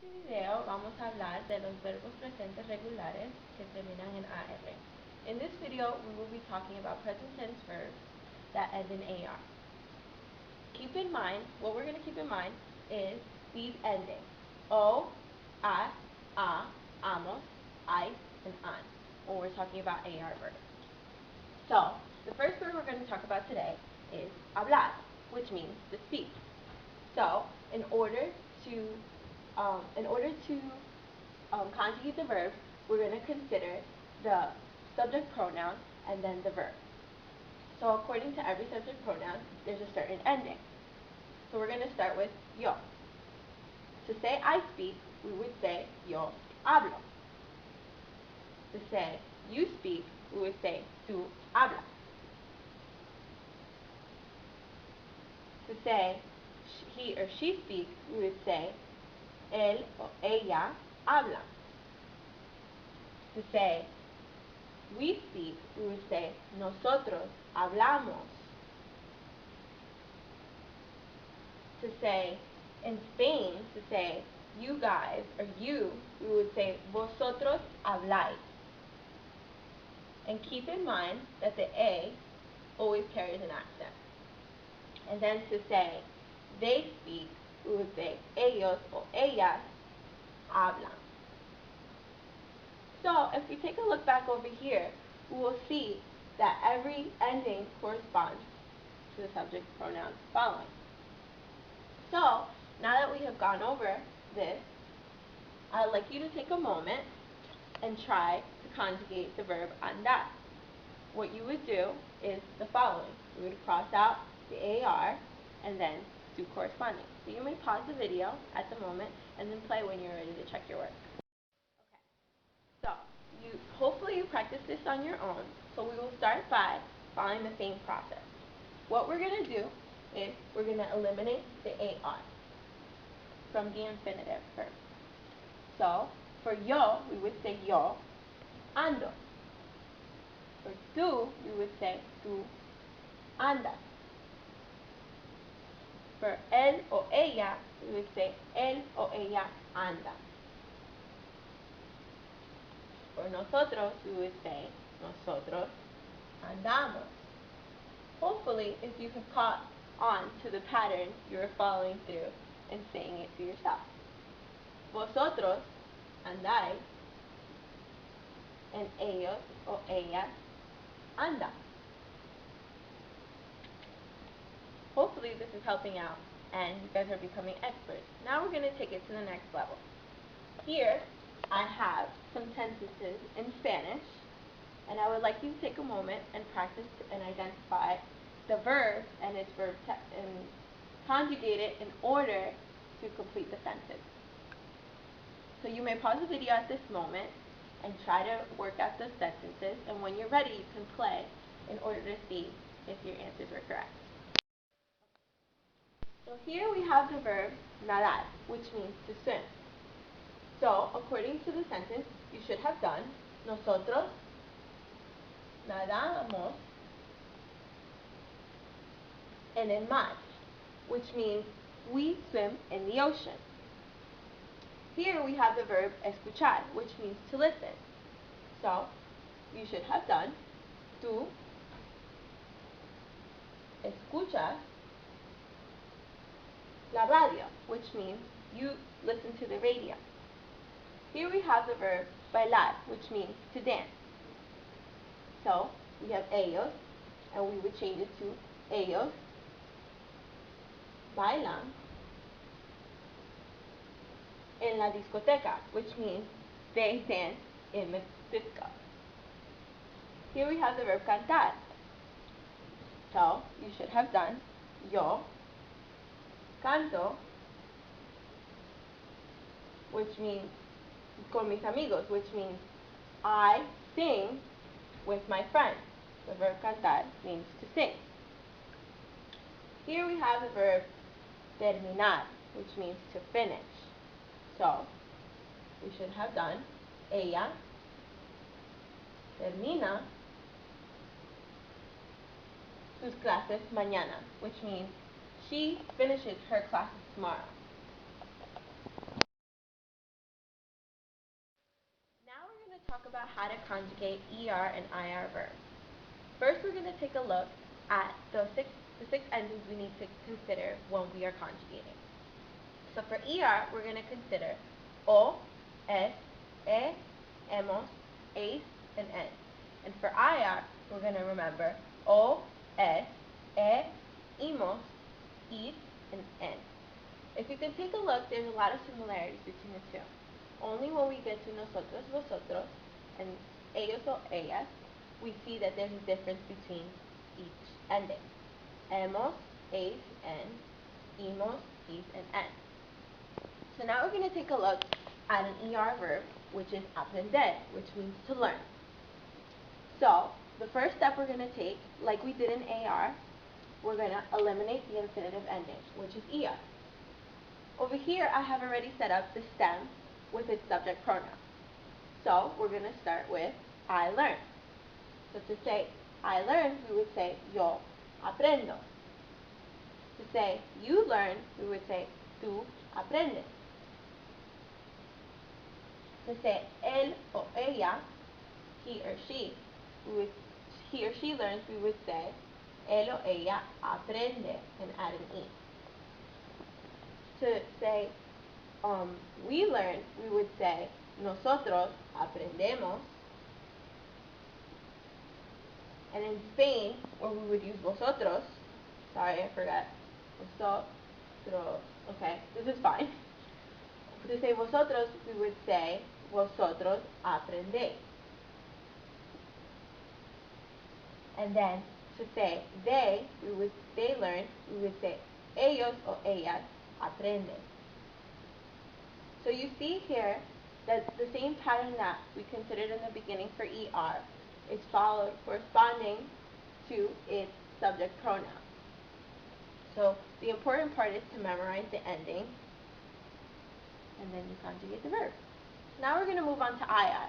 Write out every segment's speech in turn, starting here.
este video vamos a hablar de los verbos presentes regulares que terminan en AR. In this video, we will be talking about present tense verbs that end in AR. Keep in mind, what we're going to keep in mind is these endings. O, a, amos, I, and an, when we're talking about AR verbs. So, the first word we're going to talk about today is hablar, which means to speak. So, in order to conjugate the verb, we're going to consider the subject pronoun and then the verb. So according to every subject pronoun, there's a certain ending. So we're going to start with yo. To say I speak, we would say yo hablo. To say you speak, we would say tú hablas. To say he or she speaks, we would say él o ella habla. To say we speak, we would say nosotros hablamos. To say in Spain, to say you guys or you, we would say vosotros habláis. And keep in mind that the A always carries an accent. And then to say they speak, we would say ellos o ellas hablan. So if we take a look back over here, we will see that every ending corresponds to the subject pronouns following. So now that we have gone over this, I'd like you to take a moment and try to conjugate the verb andar. What you would do is the following. You would cross out the AR and then do corresponding. So you may pause the video at the moment and then play when you're ready to check your work. So, hopefully you practice this on your own. So we will start by following the same process. What we're going to do is we're going to eliminate the AR from the infinitive verb. So, for yo, we would say yo ando. For tú, we would say tú andas. For él o ella, we would say él o ella anda. For nosotros, we would say nosotros andamos. Hopefully, if you have caught on to the pattern, you're following through and saying it to yourself. Vosotros andáis and ellos o ellas andan. Hopefully this is helping out and you guys are becoming experts. Now we're going to take it to the next level. Here I have some sentences in Spanish, and I would like you to take a moment and practice and identify the verb and its verb and conjugate it in order to complete the sentence. So you may pause the video at this moment and try to work out the sentences, and when you're ready you can play in order to see if your answers were correct. So here we have the verb nadar, which means to swim. So, according to the sentence, you should have done nosotros nadamos en el mar, which means we swim in the ocean. Here we have the verb escuchar, which means to listen. So, you should have done tú escuchas la radio, which means you listen to the radio. Here we have the verb bailar, which means to dance. So, we have ellos, and we would change it to ellos bailan en la discoteca, which means they dance in the disco. Here we have the verb cantar. So, you should have done yo canto, which means con mis amigos, which means I sing with my friends. The verb cantar means to sing. Here we have the verb terminar, which means to finish. So, we should have done ella termina sus clases mañana, which means she finishes her classes tomorrow. about how to conjugate ER and IR verbs. First, we're going to take a look at the six endings we need to consider when we are conjugating. So for ER, we're going to consider O, es, e, hemos, eis, and en. And for IR, we're going to remember O, es, e, imos, is, and en. If you can take a look, there's a lot of similarities between the two. Only when we get to nosotros, vosotros, and ellos o ellas, we see that there's a difference between each ending. Hemos, eis, en, imos, is, and en. So now we're going to take a look at an ER verb, which is aprender, which means to learn. So the first step we're going to take, like we did in AR, we're going to eliminate the infinitive ending, which is ER. Over here, I have already set up the stem with its subject pronoun. So we're going to start with I learn. So to say I learn, we would say yo aprendo. To say you learn, we would say tú aprendes. To say él o ella, he or she, he or she learns, we would say él o ella aprende and add an e. To say we learn, we would say nosotros aprendemos. And in Spain, where we would use vosotros, sorry, I forgot, vosotros, okay, this is fine. To say vosotros, we would say vosotros aprendéis. And then to say they learn, we would say ellos o ellas aprenden. So you see here that the same pattern that we considered in the beginning for ER is followed corresponding to its subject pronoun. So the important part is to memorize the ending, and then you conjugate the verb. Now we're going to move on to IR.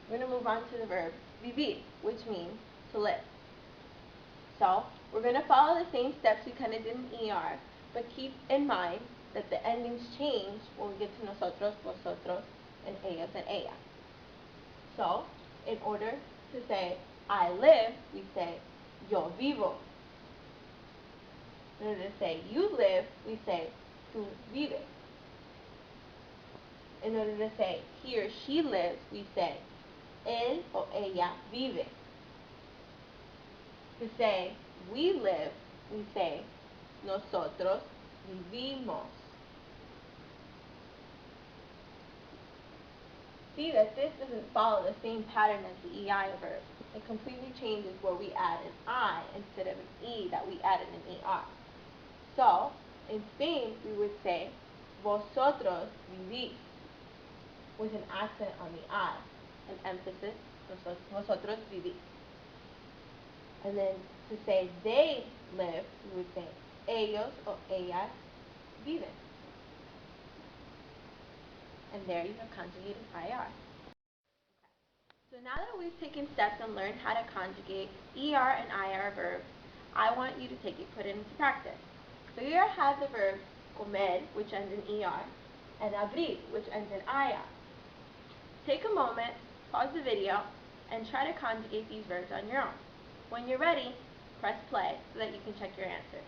We're going to move on to the verb vivir, which means to live. So we're going to follow the same steps we kind of did in ER, but keep in mind that the endings change when we get to nosotros, vosotros, and ellos and ellas. So in order to say I live, we say yo vivo. In order to say you live, we say tú vives. In order to say he or she lives, we say él o ella vive. To say we live, we say nosotros vivimos. See that this doesn't follow the same pattern as the EI verb. It completely changes where we add an I instead of an E that we added in ER. So, in Spain, we would say vosotros vivís with an accent on the I, an emphasis, vosotros vivís. And then to say they live, we would say ellos o ellas viven. And there you have conjugated IR. So now that we've taken steps and learned how to conjugate ER and IR verbs, I want you to put it into practice. So here I have the verb comer, which ends in ER, and abrir, which ends in IR. Take a moment, pause the video, and try to conjugate these verbs on your own. When you're ready, press play so that you can check your answers.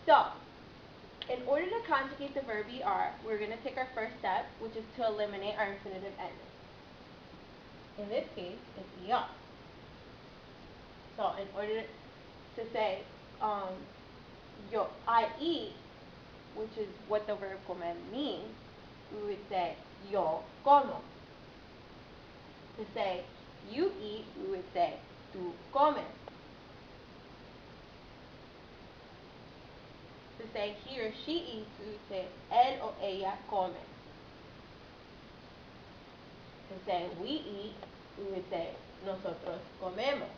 So, in order to conjugate the verb ER, we're going to take our first step, which is to eliminate our infinitive ending. In this case, it's ER. So, in order to say, I eat, which is what the verb comer means, we would say yo como. To say you eat, we would say tú comes. To say he or she eats, we would say él o ella come. To say we eat, we would say nosotros comemos.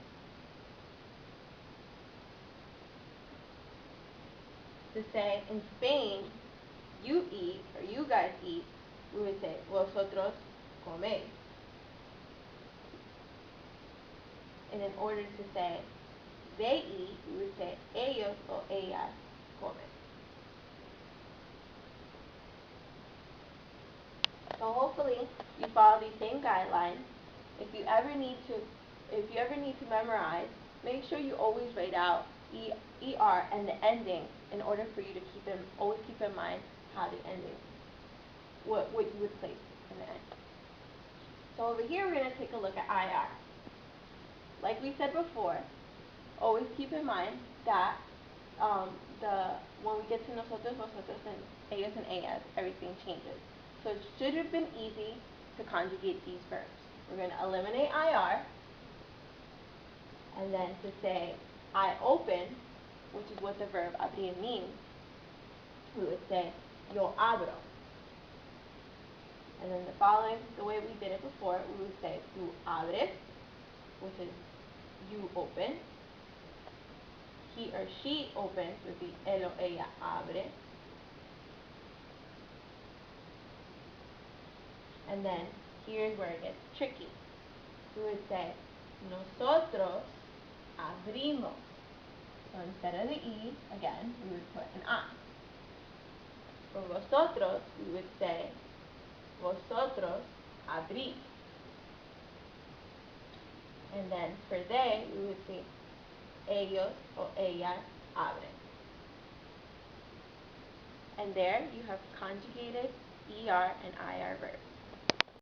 To say in Spain, you eat, or you guys eat, we would say vosotros coméis. And in order to say they eat, we would say ellos o ellas comen. So hopefully you follow these same guidelines. If you ever need to memorize, make sure you always write out ER and the ending in order for you to always keep in mind how the ending, what you would place in the end. So over here we're going to take a look at IR. Like we said before, always keep in mind that when we get to nosotros, vosotros, and ellos and ellas, everything changes. So it should have been easy to conjugate these verbs. We're going to eliminate IR, and then to say I open, which is what the verb abrir means, we would say yo abro. And then the way we did it before, we would say tú abres, which is you open. He or she opens would be él o ella abre. And then here's where it gets tricky. We would say nosotros abrimos. So instead of the E, again, we would put an I. For vosotros, we would say vosotros abrís. And then for they, we would say ellos o ellas abren. And there you have conjugated ER and IR verbs.